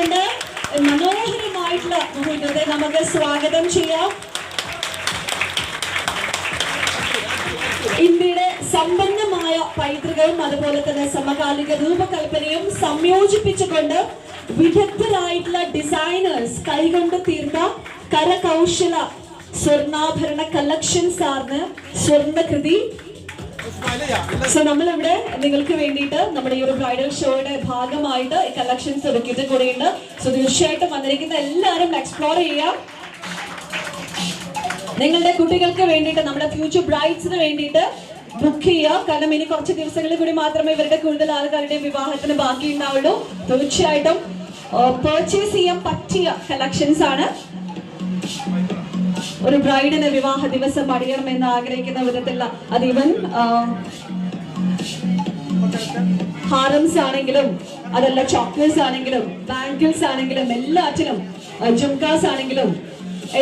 അറിയിച്ചുകൊണ്ട് മനോഹരമായിട്ടുള്ള മുഹൂർത്തത്തെ നമുക്ക് സ്വാഗതം ചെയ്യാം. ഇന്ത്യയുടെ സമ്പന്നമായ പൈതൃകവും അതുപോലെ തന്നെ സമകാലിക രൂപകൽപ്പനയും സംയോജിപ്പിച്ചുകൊണ്ട് വിദഗ്ധരായിട്ടുള്ള ഡിസൈനേഴ്സ് കൈകൊണ്ട് തീർത്ത കരകൗശല സ്വർണ്ണാഭരണ കളക്ഷൻസ് ആണ് സ്വർണ്ണകൃതി. സോ നമ്മളിവിടെ നിങ്ങൾക്ക് വേണ്ടിയിട്ട് നമ്മുടെ ഈ ഒരു ബ്രൈഡൽ ഷോയുടെ ഭാഗമായിട്ട് ഈ കളക്ഷൻസ് ഒരുക്കിയിട്ട് കൂടെയുണ്ട്. സോ തീർച്ചയായിട്ടും വന്നിരിക്കുന്ന എല്ലാവരും എക്സ്പ്ലോർ ചെയ്യാം. നിങ്ങളുടെ കുട്ടികൾക്ക് വേണ്ടിയിട്ട് നമ്മുടെ ഫ്യൂച്ചർ ബ്രൈഡ്സിന് വേണ്ടിയിട്ട് ബുക്ക് ചെയ്യുക. കാരണം ഇനി കുറച്ച് ദിവസങ്ങളിൽ കൂടി മാത്രമേ ഇവരുടെ കൂടുതൽ ആൾക്കാരുടെ വിവാഹത്തിന് ബാക്കി ഉണ്ടാവുള്ളൂ. തീർച്ചയായിട്ടും പർച്ചേസ് ചെയ്യാൻ പറ്റിയ കളക്ഷൻസ് ആണ്. ഒരു ബ്രൈഡിന് വിവാഹ ദിവസം അണിയണമെന്ന് ആഗ്രഹിക്കുന്ന വിധത്തിലുള്ള അത് ഈവൻ ഹാരംസ് ആണെങ്കിലും അതല്ല ചോക്ലേറ്റ്സ് ആണെങ്കിലും ബാങ്കിൾസ് ആണെങ്കിലും എല്ലാറ്റിലും ജുംകാസ് ആണെങ്കിലും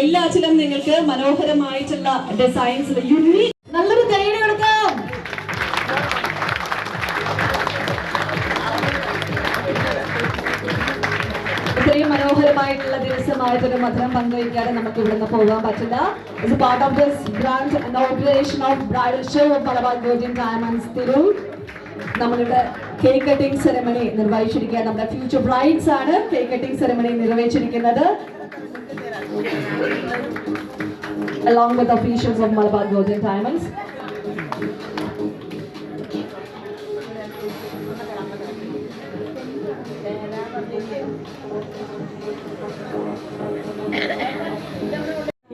എല്ലാറ്റിലും നിങ്ങൾക്ക് മനോഹരമായിട്ടുള്ള ഡിസൈൻസ് യുണീക്. നല്ലൊരു കൈയ്യടി കൊടുക്കാം. ഇത്രയും മനോഹരമായിട്ടുള്ള ദിവസമായിട്ടൊരു മധുരം പങ്കുവയ്ക്കാതെ നമുക്ക് ഇവിടുന്ന് പോകാൻ പറ്റില്ല. As a part of this grand inauguration of bridal show of Malabar Golden Diamonds Thiru, നമ്മളുടെ കേക്ക് കട്ടിംഗ് സെറമണി നിർവഹിച്ചിരിക്കുക. നമ്മുടെ ഫ്യൂച്ചർ ബ്രൈഡ്സ് ആണ് കേക്ക് കട്ടിംഗ് സെറമണി നിർവഹിച്ചിരിക്കുന്നത്. Along with officials of Malabar Golden Diamonds.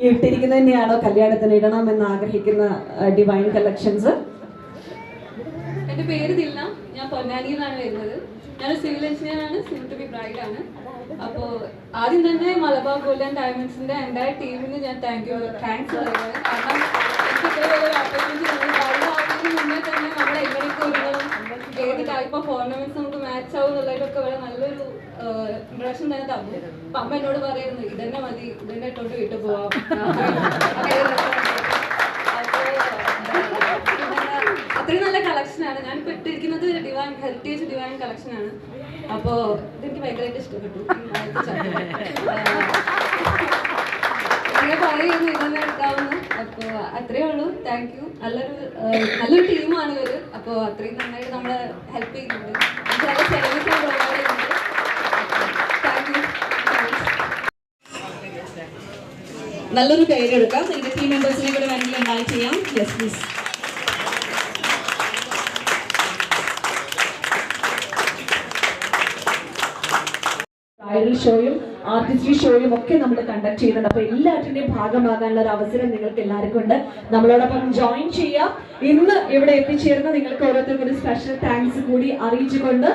ഇട്ടിരിക്കുന്നത് തന്നെയാണോ കല്യാണത്തിന് ഇടണം എന്ന് ആഗ്രഹിക്കുന്ന ഡിവൈൻ കളക്ഷൻസ്? എൻ്റെ പേര് ദിൽന, ഞാൻ പൊന്നാനിയിലാണ് വരുന്നത്. ഞാനൊരു സിവിൽ എഞ്ചിനീയർ ആണ്, സൂൺ ടു ബി ബ്രൈഡ് ആണ്. അപ്പോൾ ആദ്യം തന്നെ മലബാർ ഗോൾഡൻ ഡയമണ്ട്സിന്റെ എൻ്റെ ടീമിന് ഞാൻ താങ്ക്സ് പറയുന്നത്. കാരണം എനിക്ക് ഇത്ര വലിയൊരു ഓപ്പർച്യൂണിറ്റി ബ്രൈഡ് ആവുന്നതിന് മുന്നേ തന്നെ നമ്മൾ എങ്ങനെയൊക്കെ ഒരുങ്ങണം, ഏത് ടൈപ്പ് ഓഫ് ഓർണമെന്റ്സ് നമുക്ക് മാച്ച് ആവും എന്നുള്ളതൊക്കെ വളരെ നല്ലൊരു ഇംപ്രഷൻ തന്നെ തന്നു. അപ്പം അമ്മ എന്നോട് പറയുന്നത് ഇതന്നെ മതി, ഇതന്നെ ഇട്ടോട്ട് വീട്ടിൽ പോവാം. അത്രയും നല്ല കളക്ഷനാണ്. ഞാനിപ്പോൾ ഇട്ടിരിക്കുന്നത് ഡിവൈൻ ഹെറിറ്റേജ് ഡിവൈൻ കളക്ഷനാണ്. അപ്പോൾ ഇതെനിക്ക് ഭയങ്കരമായിട്ട് ഇഷ്ടപ്പെട്ടു. പറയുന്നു ഇതന്നെ എടുക്കാവുന്ന. അപ്പോൾ അത്രയേ ഉള്ളൂ. Thank you. നല്ലൊരു ടീമാണ് ഇവര്. അപ്പോൾ അത്രയും നന്നായിട്ട് നമ്മളെ ഹെൽപ്പ് ചെയ്യുന്നുണ്ട്. നല്ല സർവീസ് പ്രൊവൈഡ് ചെയ്യുന്നുണ്ട്. Thank you. നല്ലൊരു കൈയ്യടി എടുക്കാം. ഇതിന്റെ ടീം മെമ്പേഴ്സിനെ കൂടെ വേണമെങ്കിൽ ഇൻവൈറ്റ് ചെയ്യാം. Yes please. ബ്രൈഡൽ ഷോയും ആർട്ടിസ്ട്രി ഷോയും ഒക്കെ നമ്മൾ കണ്ടക്ട് ചെയ്യുന്നുണ്ട്. അപ്പൊ എല്ലാറ്റിന്റെയും ഭാഗമാകാനുള്ള ഒരു അവസരം നിങ്ങൾക്ക് എല്ലാവർക്കും ഉണ്ട്. നമ്മളോടൊപ്പം ജോയിൻ ചെയ്യാം. ഇന്ന് ഇവിടെ എത്തിച്ചേർന്ന് നിങ്ങൾക്ക് ഓരോരുത്തർക്കും ഒരു സ്പെഷ്യൽ താങ്ക്സ് കൂടി അറിയിച്ചുകൊണ്ട്